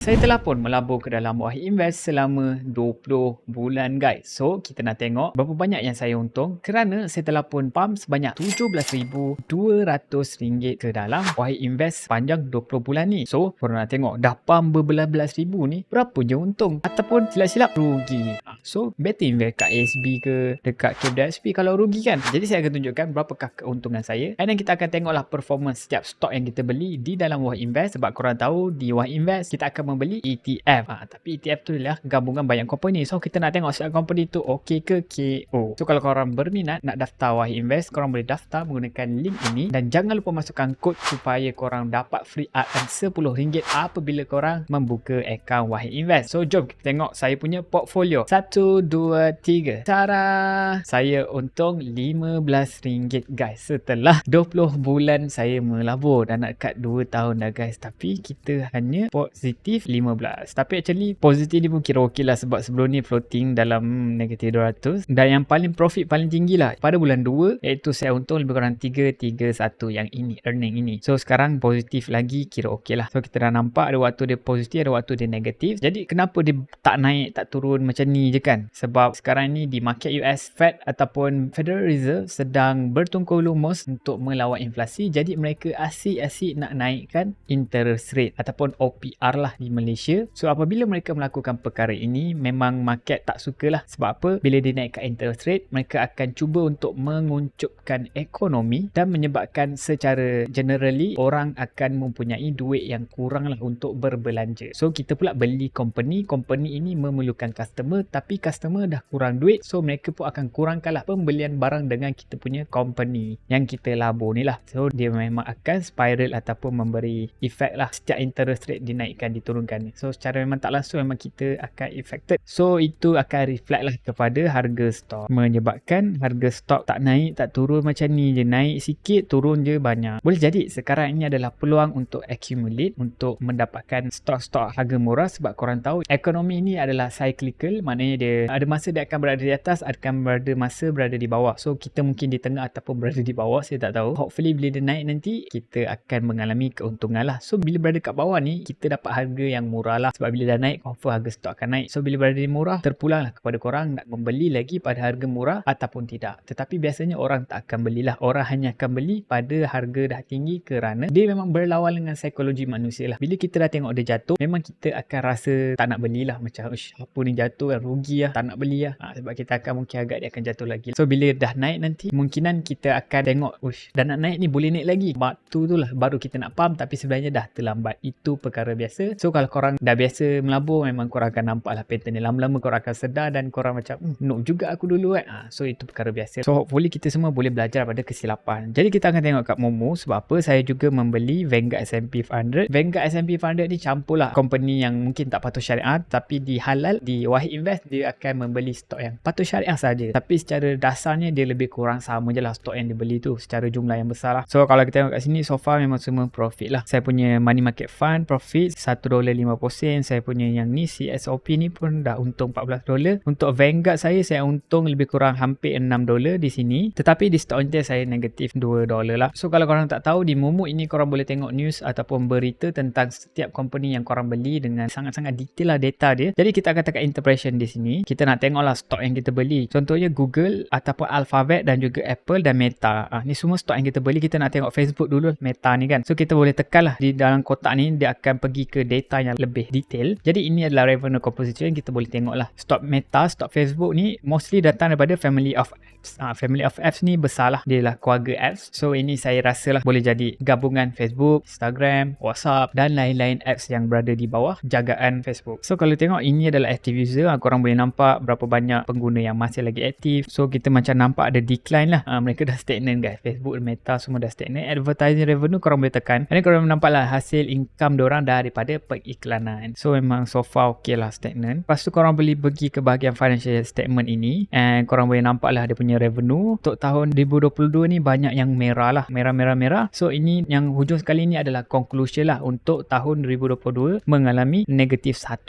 Saya telah pun melabur ke dalam Wahid Invest selama 20 bulan guys. So, kita nak tengok berapa banyak yang saya untung kerana saya telah pun pump sebanyak RM17,200 ke dalam Wahid Invest sepanjang 20 bulan ni. So, korang nak tengok dah pump berbelas-belas ribu ni, berapa je untung ataupun silap-silap rugi. So, better invest kat ASB ke dekat KWSP kalau rugi kan. Jadi, saya akan tunjukkan berapakah keuntungan saya. And then kita akan tengoklah performance setiap stok yang kita beli di dalam Wahid Invest. Sebab korang tahu di Wahid Invest kita akan membeli ETF. Tapi ETF tu adalah gabungan banyak company. So kita nak tengok setiap company tu OK ke KO. So kalau korang berminat nak daftar Wahid Invest, korang boleh daftar menggunakan link ini dan jangan lupa masukkan kod supaya korang dapat free RM RM10 apabila korang membuka akaun Wahid Invest. So jom kita tengok saya punya portfolio. 1, 2, 3. Tara! Saya untung RM15 guys. Setelah 20 bulan saya melabur dan nak kat 2 tahun dah guys. Tapi kita hanya positif 15. Tapi actually positif ni pun kira okey lah sebab sebelum ni floating dalam negatif 200 dan yang paling profit paling tinggi lah pada bulan 2 iaitu saya untung lebih kurang 331 yang ini earning ini. So sekarang positif lagi kira okey lah. So kita dah nampak ada waktu dia positif ada waktu dia negatif. Jadi kenapa dia tak naik tak turun macam ni je kan? Sebab sekarang ni di market US Fed ataupun Federal Reserve sedang bertungkus lumus untuk melawan inflasi. Jadi mereka asyik-asyik nak naikkan interest rate ataupun OPR lah di Malaysia. So apabila mereka melakukan perkara ini memang market tak sukalah. Sebab apa? Bila dia naikkan interest rate mereka akan cuba untuk menguncupkan ekonomi dan menyebabkan secara generally orang akan mempunyai duit yang kurang lah untuk berbelanja. So kita pula beli company ini memerlukan customer tapi customer dah kurang duit so mereka pun akan kurangkan lah pembelian barang dengan kita punya company yang kita labur ni lah. So dia memang akan spiral ataupun memberi efek lah setiap interest rate dinaikkan diturunkan. So secara memang tak langsung memang kita akan affected. So itu akan reflect lah kepada harga stok, menyebabkan harga stok tak naik tak turun macam ni je, naik sikit turun je banyak. Boleh jadi sekarang ini adalah peluang untuk accumulate untuk mendapatkan stok-stok harga murah sebab korang tahu ekonomi ni adalah cyclical, maknanya dia ada masa dia akan berada di atas, akan berada masa berada di bawah. So kita mungkin di tengah ataupun berada di bawah, saya tak tahu. Hopefully bila dia naik nanti kita akan mengalami keuntungan lah. So bila berada kat bawah ni kita dapat harga yang murah lah sebab bila dah naik confirm harga stok akan naik. So bila berada di murah terpulang lah kepada korang nak membeli lagi pada harga murah ataupun tidak. Tetapi biasanya orang tak akan belilah, orang hanya akan beli pada harga dah tinggi kerana dia memang berlawan dengan psikologi manusia lah. Bila kita dah tengok dia jatuh memang kita akan rasa tak nak belilah, macam apa ni jatuh kan, rugi lah, tak nak beli lah. Sebab kita akan mungkin agak dia akan jatuh lagi. So bila dah naik nanti kemungkinan kita akan tengok dah nak naik ni boleh naik lagi, waktu tu lah baru kita nak pump tapi sebenarnya dah terlambat. Itu perkara biasa. So kalau korang dah biasa melabur memang korang akan nampak lah pattern ni. Lama-lama korang akan sedar dan korang macam noob juga aku dulu kan. So itu perkara biasa. So hopefully kita semua boleh belajar pada kesilapan. Jadi kita akan tengok kat Momo. Sebab apa? Saya juga membeli Vanguard S&P 500. Vanguard S&P 500 ni campur lah company yang mungkin tak patuh syariah tapi di halal di Wahid Invest dia akan membeli stok yang patuh syariah saja. Tapi secara dasarnya dia lebih kurang sama je lah stok yang dibeli tu secara jumlah yang besar lah. So kalau kita tengok kat sini so far memang semua profit lah. Saya punya money market fund profit $1.50. Saya punya yang ni CSOP ni pun dah untung $14. Untuk Vanguard saya untung lebih kurang hampir $6 di sini. Tetapi di stok intel saya negatif $2 lah. So kalau korang tak tahu di Momo ini korang boleh tengok news ataupun berita tentang setiap company yang korang beli dengan sangat-sangat detail lah data dia. Jadi kita akan tekan interpretation di sini. Kita nak tengok lah stok yang kita beli. Contohnya Google ataupun Alphabet dan juga Apple dan Meta. Ni semua stok yang kita beli. Kita nak tengok Facebook dulu Meta ni kan. So kita boleh tekan lah di dalam kotak ni dia akan pergi ke data yang lebih detail. Jadi ini adalah revenue composition. Kita boleh tengok lah stok Meta, stok Facebook ni mostly datang daripada family of apps. Family of apps ni besar lah. Dia lah keluarga apps. So ini saya rasa lah boleh jadi gabungan Facebook, Instagram, WhatsApp dan lain-lain apps yang berada di bawah jagaan Facebook. So kalau tengok ini adalah active user. Korang boleh nampak berapa banyak pengguna yang masih lagi aktif. So kita macam nampak ada decline lah. Mereka dah stagnant guys. Facebook, Meta semua dah stagnant. Advertising revenue korang boleh tekan. Dan korang nampak lah hasil income diorang daripada periklanan. So memang so far ok lah stagnant. Lepas tu korang boleh pergi ke bahagian financial statement ini. And korang boleh nampak lah dia punya revenue. Untuk tahun 2022 ni banyak yang merah lah. Merah. So ini yang hujung sekali ni adalah conclusion lah. Untuk tahun 2022 mengalami negatif 1%.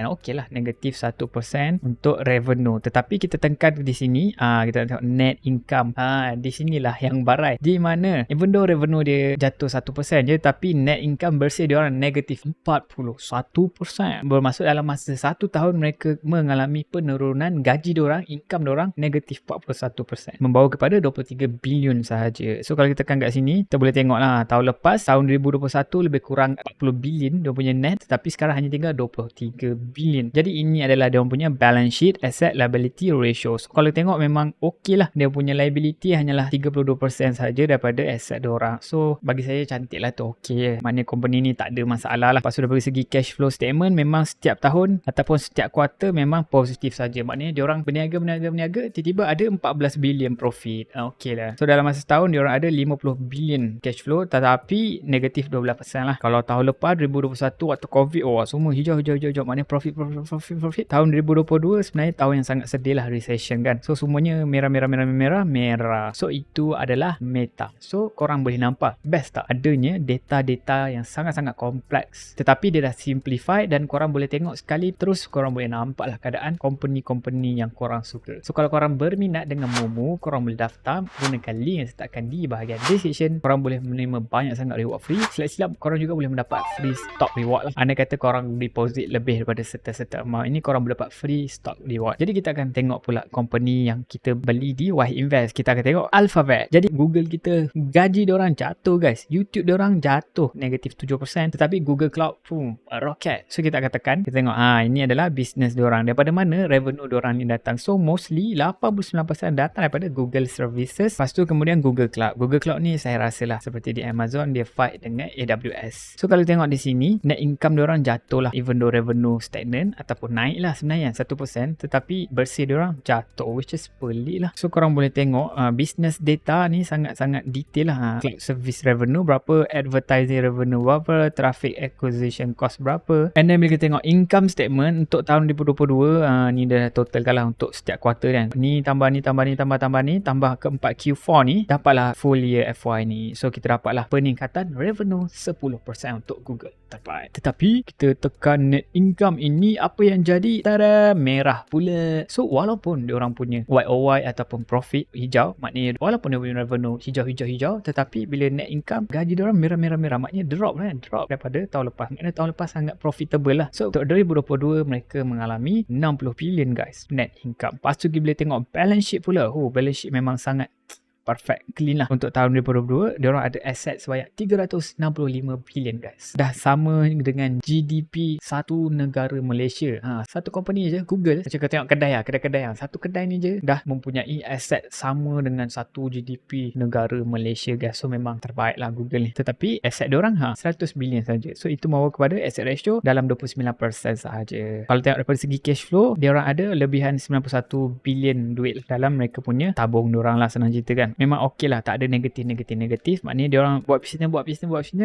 Ok lah negatif 1%. untuk revenue. Tetapi kita tekan di sini, kita tengok net income. Di sinilah yang barai. Di mana even though revenue dia jatuh 1% je, tapi net income bersih dia orang negatif 41%. Bermaksud dalam masa 1 tahun mereka mengalami penurunan gaji dia orang, income dia orang negatif 41%. Membawa kepada 23 bilion sahaja. So kalau kita tekan kat sini, kita boleh tengok lah tahun lepas, tahun 2021 lebih kurang 40 bilion dia punya net, tetapi sekarang hanya tinggal 23 bilion. Jadi ini adalah dia punya balance sheet asset liability ratio. So kalau tengok memang okey lah, dia punya liability hanyalah 32% saja daripada asset dia orang. So bagi saya cantik lah tu, okey. Maknanya company ni tak ada masalah lah. Lepas tu dari segi cash flow statement, memang setiap tahun ataupun setiap kuartal memang positif saja. Maknanya dia orang berniaga tiba-tiba ada 14 bilion profit. Okey lah. So dalam masa setahun dia orang ada 50 bilion cash flow, tetapi negatif 12% lah. Kalau tahun lepas 2021 waktu COVID, semua hijau. Maknanya profit. Tahun 2022 sebenarnya tahun yang sangat sedih lah, recession kan. So semuanya merah. So itu adalah Meta. So korang boleh nampak best tak adanya data-data yang sangat-sangat kompleks, tetapi dia dah simplify dan korang boleh tengok sekali terus, korang boleh nampak lah keadaan company yang korang suka. So kalau korang berminat dengan Momo, korang boleh daftar gunakan link yang sertakan di bahagian description. Korang boleh menerima banyak sangat reward free. Silap-silap korang juga boleh mendapat free stock reward lah. Andai kata korang deposit lebih daripada certain amount, ini korang boleh dapat free stock reward. Jadi kita akan tengok pula company yang kita beli di Wahid Invest. Kita akan tengok Alphabet. Jadi Google kita, gaji diorang jatuh guys, YouTube diorang jatuh negatif 7%, tetapi Google Cloud rocket. So kita akan tekan, kita tengok ini adalah business diorang, daripada mana revenue diorang ni datang. So mostly 89% datang daripada Google Services. Lepas tu kemudian Google Cloud. Google Cloud ni saya rasa lah seperti di Amazon, dia fight dengan AWS. So kalau tengok di sini, net income diorang jatuh lah, even though revenue stagnant ataupun naik lah sebenarnya 1%, tetapi bersih diorang jatuh, which is pelik lah. So korang boleh tengok business data ni sangat-sangat detail lah. Cloud service revenue berapa, advertising revenue berapa, traffic acquisition cost berapa, and then bila kita tengok income statement untuk tahun 2022, ni dah total lah untuk setiap quarter kan. Ni tambah ke 4 Q4 ni, dapatlah full year FY ni. So kita dapatlah peningkatan revenue 10% untuk Google dapat. Tetapi kita tekan net income ini, apa yang jadi? Tada, merah pula. So walaupun diorang punya YOY ataupun profit hijau, maknanya walaupun dia punya revenue hijau, tetapi bila net income, gaji diorang merah, maknanya drop daripada tahun lepas. Maknanya tahun lepas sangat profitable lah. So untuk 2022 mereka mengalami 60 bilion guys net income. Lepas tu kita boleh tengok balance sheet pula. Balance sheet memang sangat perfect, clean lah. Untuk tahun 2022 diorang ada aset sebanyak 365 bilion guys. Dah sama dengan GDP satu negara Malaysia. Satu company je, Google, macam kau tengok kedai satu kedai ni je dah mempunyai aset sama dengan satu GDP negara Malaysia guys. So memang terbaik lah Google ni. Tetapi aset diorang 100 bilion saja. So itu membawa kepada asset ratio dalam 29% sahaja. Kalau tengok daripada segi cash flow, diorang ada lebihan 91 bilion duit dalam mereka punya tabung diorang lah, senang cerita kan. Memang okey lah, tak ada negatif. Maknanya dia orang buat bisnes,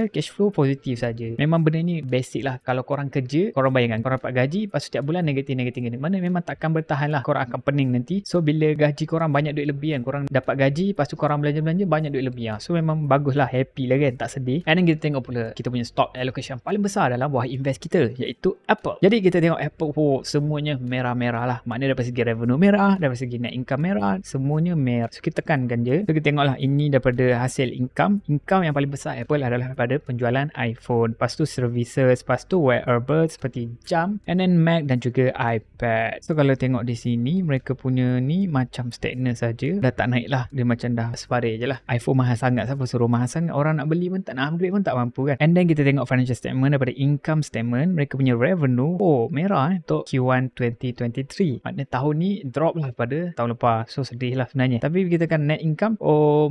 cash flow positif saja. Memang benda ni basic lah. Kalau korang kerja, korang bayangkan korang dapat gaji, lepas setiap bulan negatif. Mana memang takkan bertahan lah, korang akan pening nanti. So bila gaji korang banyak duit lebih kan, korang dapat gaji, lepas tu korang belanja banyak duit lebih So memang bagus lah, happy lah kan, tak sedih. And then kita tengok pula, kita punya stock allocation paling besar dalam Wahid Invest kita, iaitu Apple. Jadi kita tengok Apple, semuanya merah-merah lah. Maknanya daripada segi revenue merah, daripada segi net income merah, semuanya merah. So kita tekankan je. So kita tengoklah, ini daripada hasil income yang paling besar Apple adalah daripada penjualan iPhone, lepas tu services, lepas tu wearables seperti jam, and then Mac dan juga iPad. So kalau tengok di sini, mereka punya ni macam stagnant saja, dah tak naik lah, dia macam dah separuh je lah. iPhone mahal sangat, siapa suruh mahal sangat, orang nak beli pun tak nak upgrade pun tak mampu kan. And then kita tengok financial statement, daripada income statement, mereka punya revenue merah untuk Q1 2023. Maknanya tahun ni drop lah pada tahun lepas. So sedih lah sebenarnya. Tapi kita kan net income,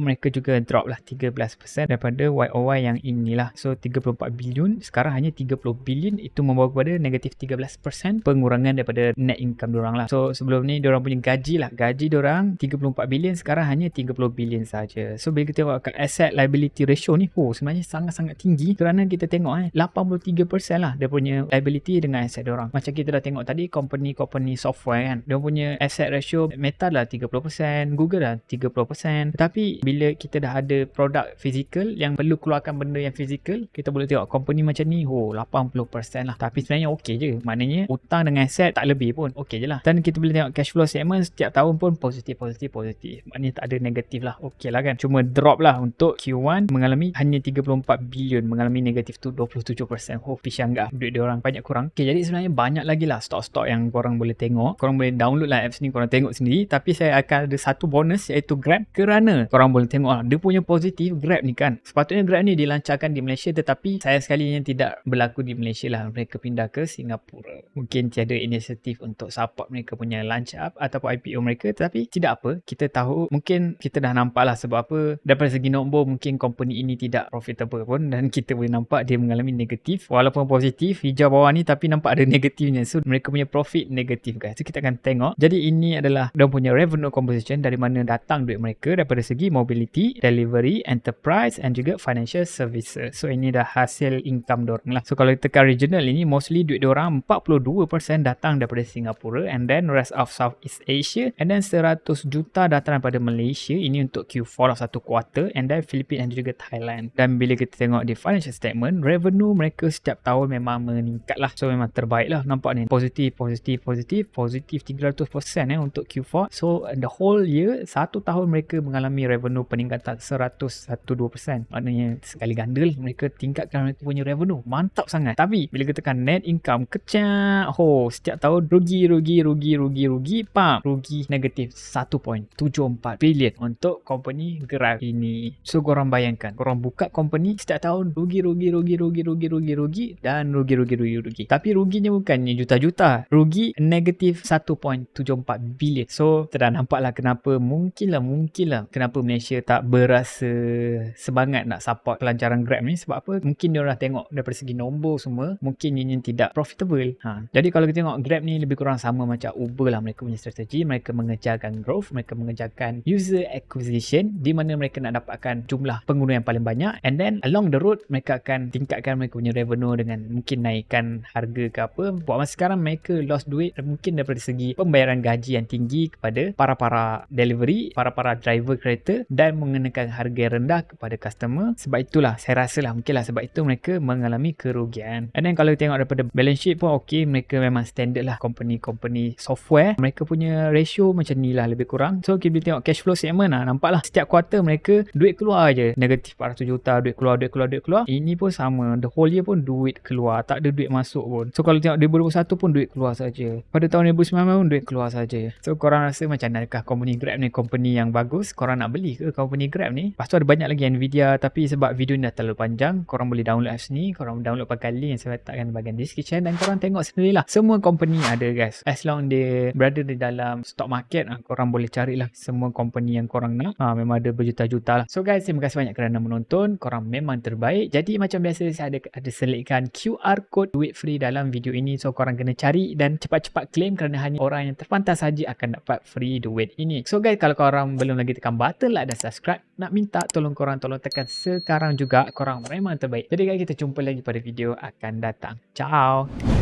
mereka juga drop lah 13% daripada YOY yang inilah. So 34 bilion sekarang hanya 30 bilion, itu membawa kepada negatif 13% pengurangan daripada net income diorang lah. So sebelum ni diorang punya gaji diorang 34 bilion, sekarang hanya 30 bilion saja. So bila kita tengok asset liability ratio ni, sebenarnya sangat-sangat tinggi, kerana kita tengok 83% lah dia punya liability dengan asset diorang. Macam kita dah tengok tadi, company software kan, dia punya asset ratio Meta lah 30%, Google lah 30%, kan. Tetapi bila kita dah ada produk fizikal yang perlu keluarkan benda yang fizikal, kita boleh tengok company macam ni 80% lah, tapi sebenarnya okey je. Maknanya hutang dengan aset tak lebih pun okey je lah. Dan kita boleh tengok cash flow statement setiap tahun pun positif. Maknanya tak ada negatif lah, okey lah kan. Cuma drop lah untuk Q1 mengalami hanya 34 bilion, mengalami negatif tu 27%. Pisang duit dia orang banyak kurang. Okay, jadi sebenarnya banyak lagi lah stok-stok yang korang boleh tengok. Korang boleh download lah apps ni, korang tengok sendiri. Tapi saya akan ada satu bonus, iaitu Grab, kerana korang boleh tengok lah, dia punya positif Grab ni kan. Sepatutnya Grab ni dilancarkan di Malaysia, tetapi sayang sekali yang tidak berlaku di Malaysia lah. Mereka pindah ke Singapura. Mungkin tiada inisiatif untuk support mereka punya launch up ataupun IPO mereka. Tetapi tidak apa, kita tahu, mungkin kita dah nampak lah sebab apa. Daripada segi nombor mungkin company ini tidak profitable pun, dan kita boleh nampak dia mengalami negatif. Walaupun positif hijau bawah ni, tapi nampak ada negatifnya. So mereka punya profit negatif guys. So kita akan tengok. Jadi ini adalah dia punya revenue composition, dari mana datang duit mereka, daripada segi mobility, delivery, enterprise and juga financial services. So ini dah hasil income diorang lah. So kalau kita tekan regional ini, mostly duit diorang 42% datang daripada Singapura, and then rest of Southeast Asia, and then 100 juta datang daripada Malaysia. Ini untuk Q4 lah, satu quarter, and then Philippines dan juga Thailand. Dan bila kita tengok di financial statement, revenue mereka setiap tahun memang meningkat lah. So memang terbaik lah, nampak ni positif 300% untuk Q4. So the whole year, satu tahun mereka mengalami revenue peningkatan 102%. Maknanya sekali ganda mereka tingkatkan mereka punya revenue, mantap sangat. Tapi bila kita tekan net income, kecak setiap tahun rugi, rugi negatif 1.74 bilion untuk company Grab ini. So korang bayangkan, korang buka company setiap tahun rugi dan rugi. Tapi ruginya bukannya juta-juta, rugi negatif 1.74 bilion. So kita dah nampak lah kenapa mungkin lah kenapa Malaysia tak berasa semangat nak support kelancaran Grab ni. Sebab apa? Mungkin dia dah tengok daripada segi nombor semua, mungkin ini tidak profitable. Jadi kalau kita tengok Grab ni lebih kurang sama macam Uber lah. Mereka punya strategi, mereka mengejarkan growth, mereka mengejarkan user acquisition, di mana mereka nak dapatkan jumlah pengguna yang paling banyak, and then along the road mereka akan tingkatkan mereka punya revenue dengan mungkin naikkan harga ke apa. Buat masa sekarang mereka lost duit mungkin daripada segi pembayaran gaji yang tinggi kepada para delivery, para driver kereta, dan mengenakan harga yang rendah kepada customer. Sebab itulah saya rasa lah, mungkin lah sebab itu mereka mengalami kerugian. And then kalau kita tengok daripada balance sheet pun okey, mereka memang standard lah company software. Mereka punya ratio macam ni lah lebih kurang. So kita tengok cash flow statement lah, nampak lah setiap quarter mereka duit keluar je, negatif 400 juta, duit keluar. Ini pun sama, the whole year pun duit keluar, tak ada duit masuk pun. So kalau tengok 2021 pun duit keluar saja, pada tahun 2019 pun duit keluar saja. So korang rasa macam manakah company Grab ni company yang bagus? Korang nak beli ke company Grab ni? Lepas tu ada banyak lagi Nvidia, tapi sebab video ni dah terlalu panjang, korang boleh download apps ni, korang download pakai link yang saya letakkan di bahagian description, dan korang tengok sendirilah. Semua company ada guys, as long dia berada di dalam stock market, korang boleh carilah semua company yang korang nak. Memang ada berjuta-juta lah. So guys, terima kasih banyak kerana menonton. Korang memang terbaik. Jadi macam biasa, saya ada selitkan QR code duit free dalam video ini. So korang kena cari dan cepat-cepat claim, kerana hanya orang yang terpantas saja akan dapat free duit ini. So guys, kalau korang belum lagi tekan button like dan subscribe, nak minta tolong tekan sekarang juga. Korang memang terbaik. Jadi guys, kita jumpa lagi pada video akan datang. Ciao.